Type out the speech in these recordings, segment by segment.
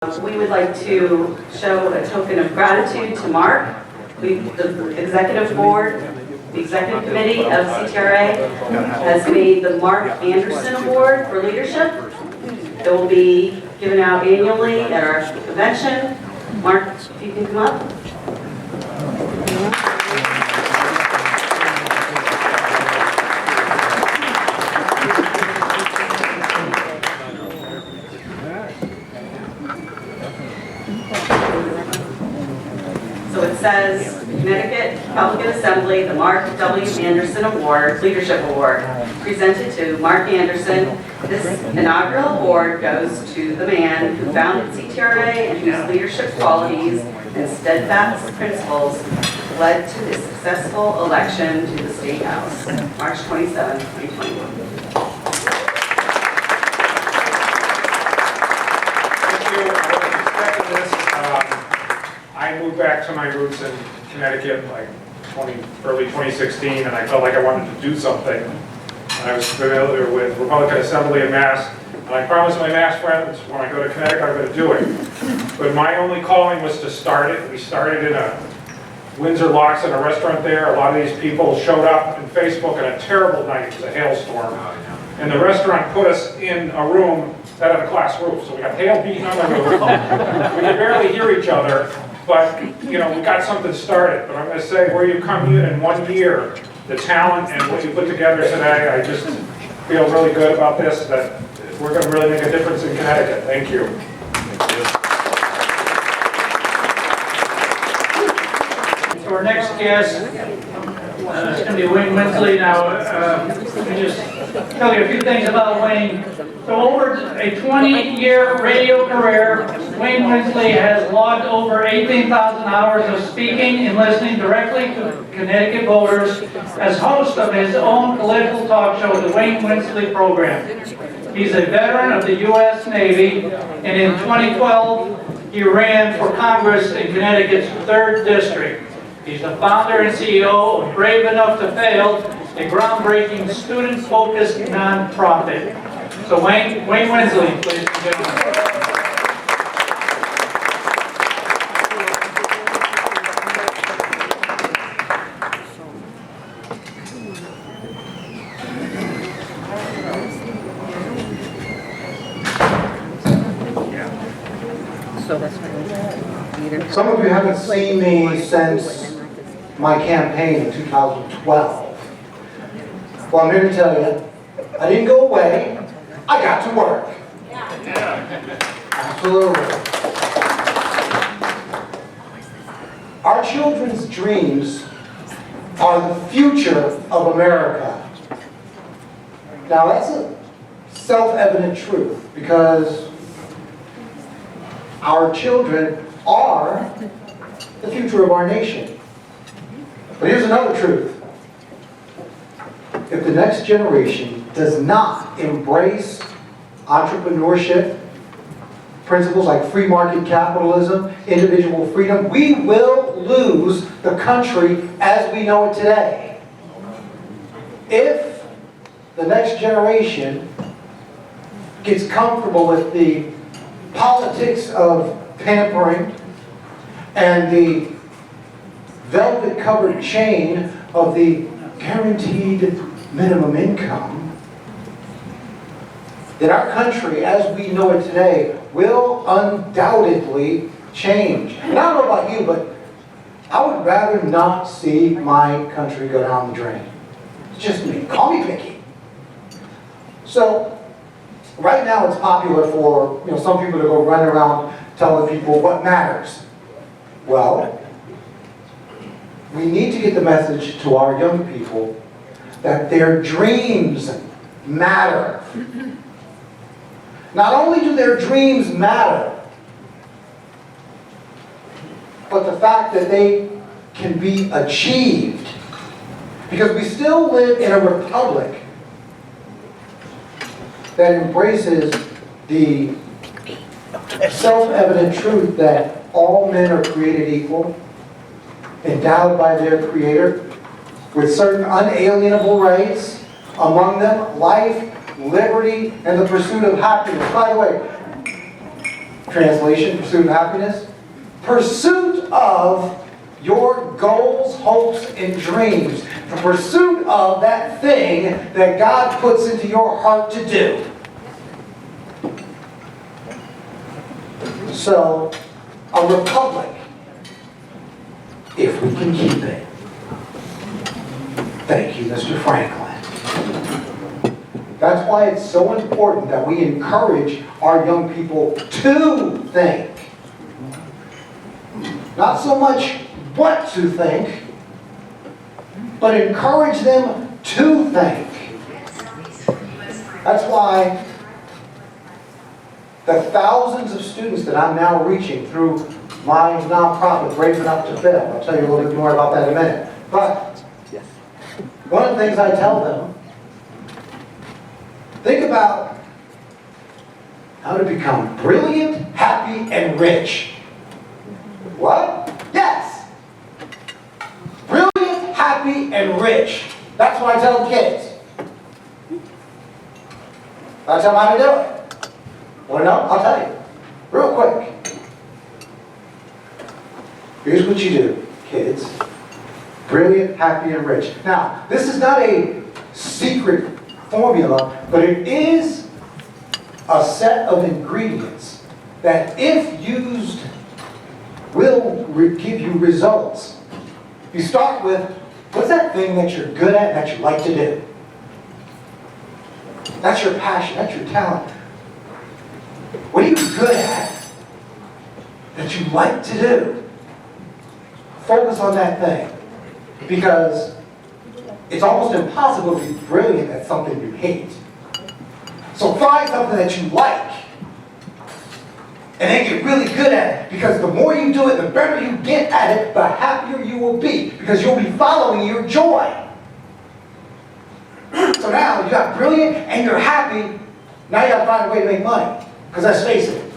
We would like to show a token of gratitude to Mark. The executive board, the executive committee of CTRA has made the Mark Anderson Award for leadership. It will be given out annually at our convention. Mark, if you can come up. So it says, Connecticut Public Assembly, the Mark W. Anderson Award, Leadership Award, presented to Mark Anderson. This inaugural award goes to the man who founded CTRA and whose leadership qualities and steadfast principles led to the successful election to the State House, March 27, 2021. I moved back to my roots in Connecticut like early 2016, and I felt like I wanted to do something. And I was familiar with Republican Assembly in Mass, and I promised my Mass friends when I go to Connecticut I'm going to do it. But my only calling was to start it. We started in a Windsor Locks in a restaurant there. A lot of these people showed up on Facebook on a terrible night. It was a hailstorm. And the restaurant put us in a room that had a glass roof. So we got hail beating on the roof. We could barely hear each other. But, you know, we got something started. But I'm going to say where you come in 1 year, the talent and what you put together today, I just feel really good about this, that we're going to really make a difference in Connecticut. Thank you. So our next guest is going to be Wayne Winsley. Now, let me just tell you a few things about Wayne. So over a 20-year radio career, Wayne Winsley has logged over 18,000 hours of speaking and listening directly to Connecticut voters as host of his own political talk show, the Wayne Winsley Program. He's a veteran of the U.S. Navy, and in 2012, he ran for Congress in Connecticut's 3rd District. He's the founder and CEO of Brave Enough to Fail, a groundbreaking student-focused nonprofit. So Wayne Winsley, please begin. Some of you haven't seen me since my campaign in 2012. Well, I'm here to tell you, I didn't go away, I got to work. Absolutely. Our children's dreams are the future of America. Now that's a self-evident truth because our children are the future of our nation. But here's another truth. If the next generation does not embrace entrepreneurship, principles like free market capitalism, individual freedom, we will lose the country as we know it today. If the next generation gets comfortable with the politics of pampering and the velvet-covered chain of the guaranteed minimum income, then our country, as we know it today, will undoubtedly change. And I don't know about you, but I would rather not see my country go down the drain. It's just me. Call me picky. So, right now it's popular for some people to go run around telling people what matters. Well, we need to get the message to our young people that their dreams matter. Not only do their dreams matter, but the fact that they can be achieved. Because we still live in a republic that embraces the self-evident truth that all men are created equal, endowed by their Creator, with certain unalienable rights, among them life, liberty, and the pursuit of happiness. By the way, Translation, pursuit of happiness. Pursuit of your goals, hopes, and dreams. The pursuit of that thing that God puts into your heart to do. So, a republic, if we can keep it. Thank you, Mr. Franklin. That's why it's so important that we encourage our young people to think. Not so much what to think, but encourage them to think. That's why the thousands of students that I'm now reaching through my nonprofit, Brave Enough to Fail. I'll tell you a little bit more about that in a minute. But one of the things I tell them, think about how to become brilliant, happy, and rich. What? Yes. Brilliant, happy, and rich. That's what I tell the kids. I tell them how to do it. Want to know? I'll tell you. Real quick. Here's what you do, kids. Brilliant, happy, and rich. Now, this is not a secret formula, but it is a set of ingredients that, if used, will give you results. You start with, what's that thing that you're good at, that you like to do? That's your passion, that's your talent. What are you good at that you like to do? Focus on that thing. Because it's almost impossible to be brilliant at something you hate. So find something that you like. And then get really good at it. Because the more you do it, the better you get at it, the happier you will be. Because you'll be following your joy. So now you got brilliant and you're happy. Now you got to find a way to make money. Because let's face it,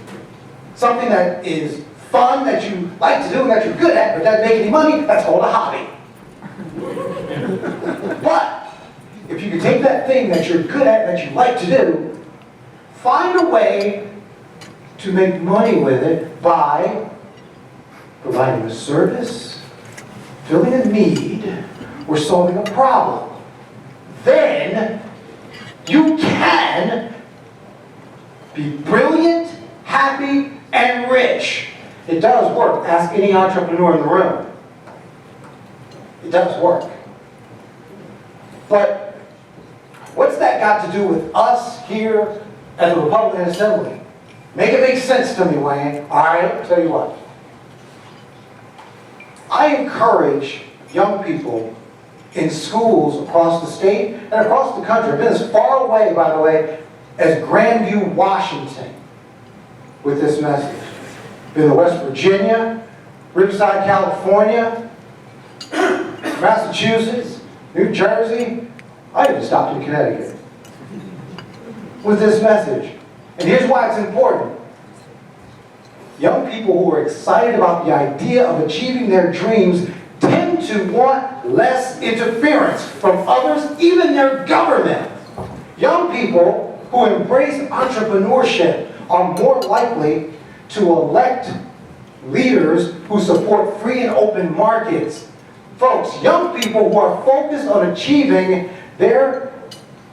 something that is fun, that you like to do, and that you're good at, but doesn't make any money, that's called a hobby. But if you can take that thing that you're good at, that you like to do, find a way to make money with it by providing a service, filling a need, or solving a problem. Then you can be brilliant, happy, and rich. It does work. Ask any entrepreneur in the room. It does work. But what's that got to do with us here at the Republican Assembly? Make it make sense to me, Wayne. All right, I'll tell you what. I encourage young people in schools across the state and across the country. I've been as far away, by the way, as Grandview, Washington, with this message. Been to West Virginia, Riverside, California, Massachusetts, New Jersey. I even stopped in Connecticut with this message. And here's why it's important. Young people who are excited about the idea of achieving their dreams tend to want less interference from others, even their government. Young people who embrace entrepreneurship are more likely to elect leaders who support free and open markets. Folks, young people who are focused on achieving their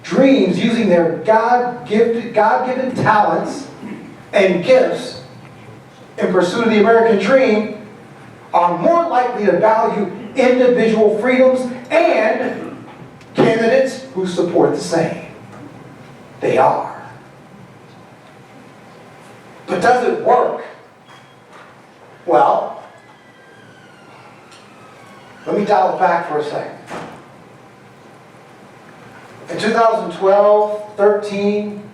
dreams using their God-given talents and gifts in pursuit of the American dream are more likely to value individual freedoms and candidates who support the same. They are. But does it work? Well, let me dial it back for a second. In 2012, 13,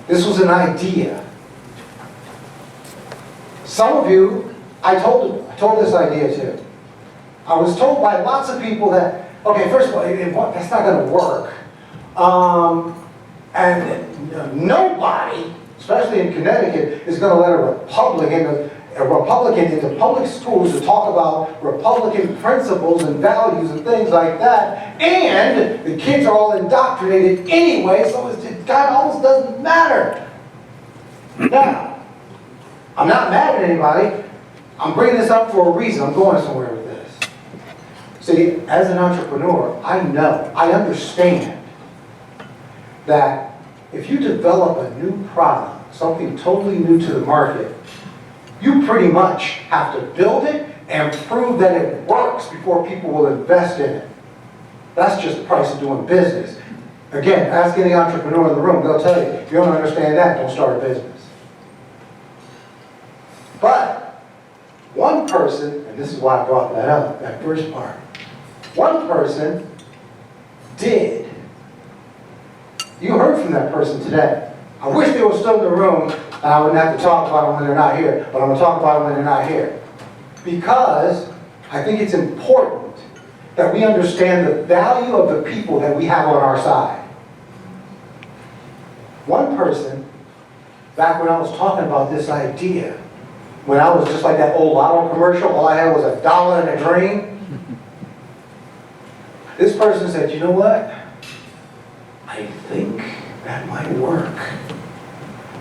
this was an idea. Some of you, I told this idea to. I was told by lots of people that, okay, first of all, that's not going to work. And nobody, especially in Connecticut, is going to let a Republican into public schools to talk about Republican principles and values and things like that. And the kids are all indoctrinated anyway, so it kind of almost doesn't matter. Now, I'm not mad at anybody. I'm bringing this up for a reason. I'm going somewhere with this. See, as an entrepreneur, I know, I understand that if you develop a new product, something totally new to the market, you pretty much have to build it and prove that it works before people will invest in it. That's just the price of doing business. Again, ask any entrepreneur in the room, they'll tell you, if you don't understand that, don't start a business. But one person, and this is why I brought that up, that first part, one person did. You heard from that person today. I wish they were still in the room and I wouldn't have to talk about them when they're not here, but I'm going to talk about them when they're not here. Because I think it's important that we understand the value of the people that we have on our side. One person, back when I was talking about this idea, when I was just like that old lotto commercial, all I had was $1 and a dream. This person said, you know what? I think that might work.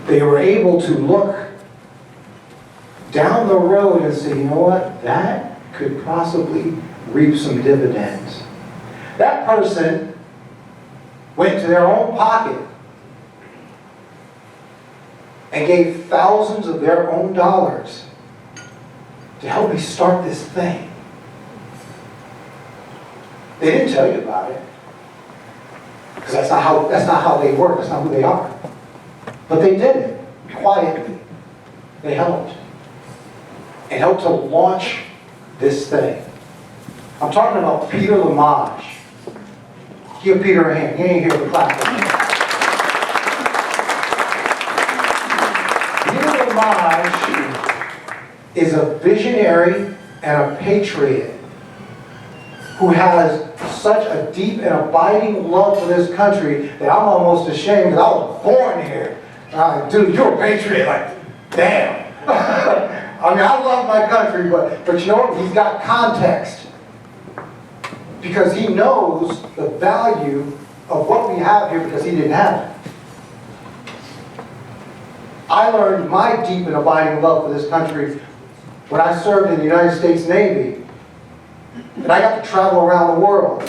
They were able to look down the road and say, you know what? That could possibly reap some dividends. That person went to their own pocket and gave thousands of their own dollars to help me start this thing. They didn't tell you about it, because that's not how they work, that's not who they are. But they did it, quietly. They helped. And helped to launch this thing. I'm talking about Peter Lamage. Give Peter a hand, he ain't here to clap for him. Is a visionary and a patriot who has such a deep and abiding love for this country that I'm almost ashamed that I was born here. Dude, you're a patriot. Like, damn. I mean, I love my country, but you know what? He's got context. Because he knows the value of what we have here because he didn't have it. I learned my deep and abiding love for this country when I served in the United States Navy. And I got to travel around the world.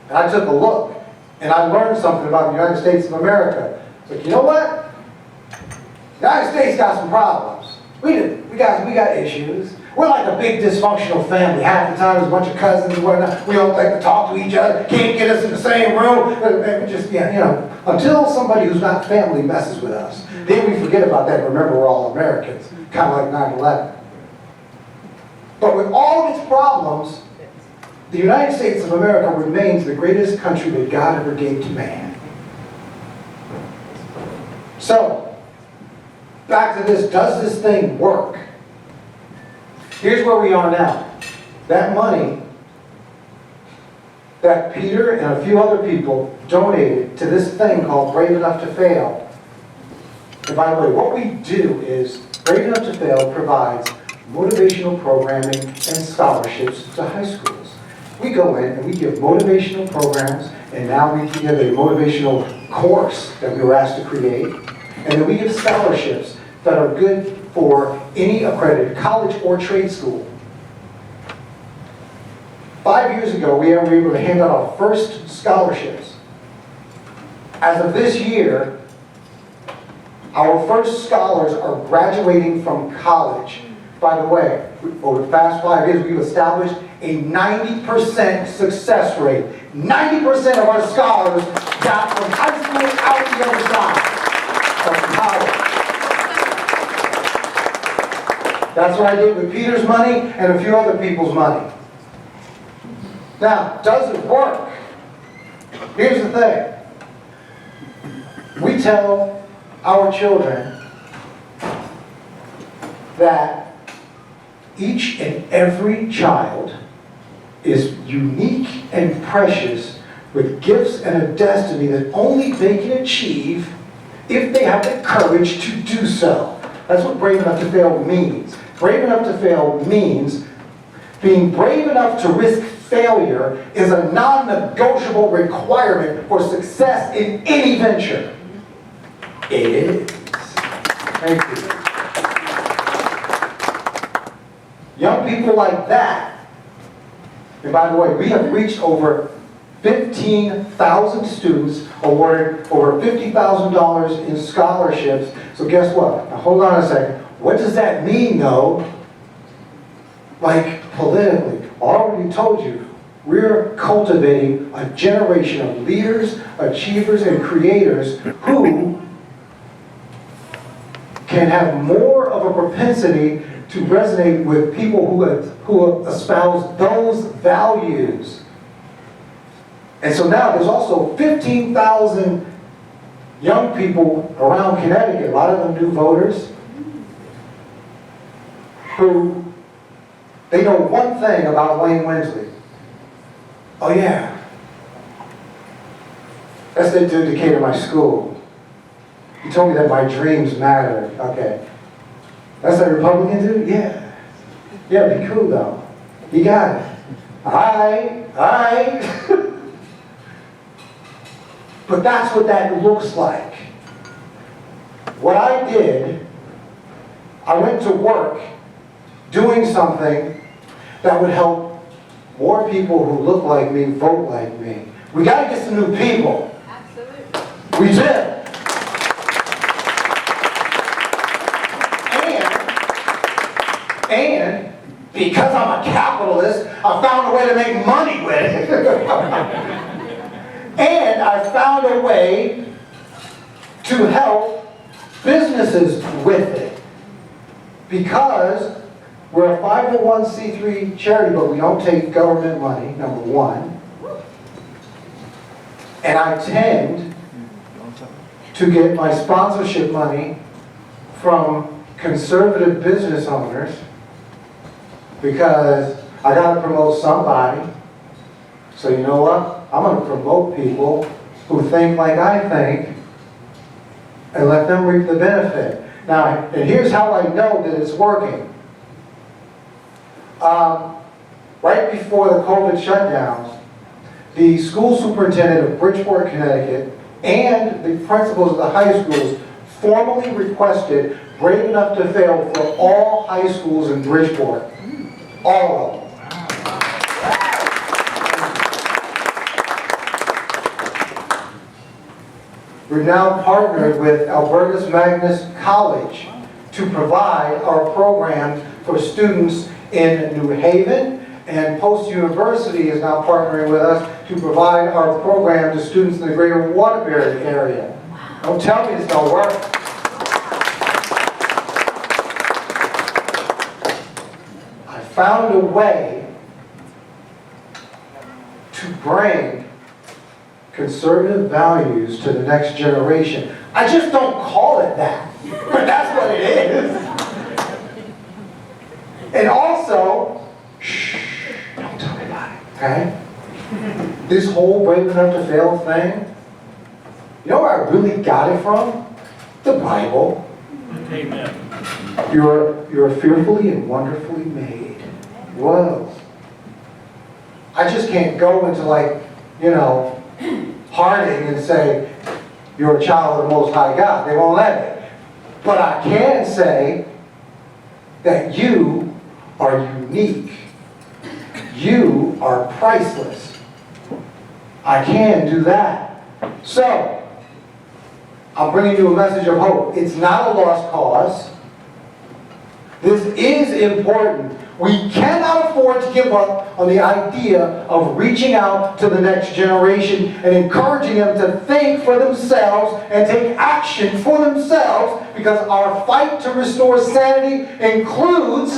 And I took a look. And I learned something about the United States of America. But you know what? The United States got some problems. We got issues. We're like a big dysfunctional family. Half the time there's a bunch of cousins and whatnot. We don't like to talk to each other. Can't get us in the same room. We just, until somebody who's not family messes with us. Then we forget about that and remember we're all Americans. Kind of like 9/11. But with all of its problems, the United States of America remains the greatest country that God ever gave to man. So, back to this, does this thing work? Here's where we are now. That money that Peter and a few other people donated to this thing called Brave Enough to Fail. And by the way, what we do is Brave Enough to Fail provides motivational programming and scholarships to high schools. We go in and we give motivational programs, and now we give a motivational course that we were asked to create, and then we give scholarships that are good for any accredited college or trade school. 5 years ago, we were able to hand out our first scholarships. As of this year, our first scholars are graduating from college. By the way, over the past 5 years, we've established a 90% success rate. 90% of our scholars got from high school out the other side of college. That's what I did with Peter's money and a few other people's money. Now, does it work? Here's the thing. We tell our children that each and every child is unique and precious with gifts and a destiny that only they can achieve if they have the courage to do so. That's what Brave Enough to Fail means. Brave Enough to Fail means being brave enough to risk failure is a non-negotiable requirement for success in any venture. It is. Thank you. Young people like that, and by the way, we have reached over 15,000 students, awarded over $50,000 in scholarships. So guess what? Now hold on a second. What does that mean though? Like politically, I already told you, we're cultivating a generation of leaders, achievers, and creators who can have more of a propensity to resonate with people who espouse those values. And so now there's also 15,000 young people around Connecticut, a lot of them new voters, who they know one thing about Wayne Winsley. Oh yeah, that's the dedicator of my school. He told me that my dreams matter. Okay. That's what Republicans do? Yeah. Yeah, be cool though. You got it. Alright. But that's what that looks like. What I did, I went to work doing something that would help more people who look like me vote like me. We got to get some new people. Absolutely. We do. And because I'm a capitalist, I found a way to make money with it. And I found a way to help businesses with it. Because we're a 501c3 charity, but we don't take government money, number one. And I tend to get my sponsorship money from conservative business owners, because I got to promote somebody. So you know what? I'm going to promote people who think like I think and let them reap the benefit. Now, and here's how I know that it's working. Right before the COVID shutdowns, the school superintendent of Bridgeport, Connecticut, and the principals of the high schools formally requested Brave Enough to Fail for all high schools in Bridgeport. All of them. We're now partnered with Albertus Magnus College to provide our programs for students in New Haven, and Post University is now partnering with us to provide our program to students in the greater Waterbury area. Don't tell me it's going to work. I found a way to bring conservative values to the next generation. I just don't call it that, but that's what it is. And also, shh, don't tell anybody, okay? This whole Brave Enough to Fail thing, you know where I really got it from? The Bible. Amen. You're fearfully and wonderfully made. Whoa. I just can't go into Harding and say, you're a child of the Most High God. They won't let me. But I can say that you are unique. You are priceless. I can do that. So, I'm bringing you a message of hope. It's not a lost cause. This is important. We cannot afford to give up on the idea of reaching out to the next generation and encouraging them to think for themselves and take action for themselves, because our fight to restore sanity includes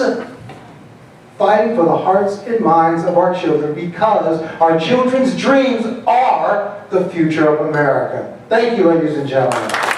fighting for the hearts and minds of our children, because our children's dreams are the future of America. Thank you, ladies and gentlemen.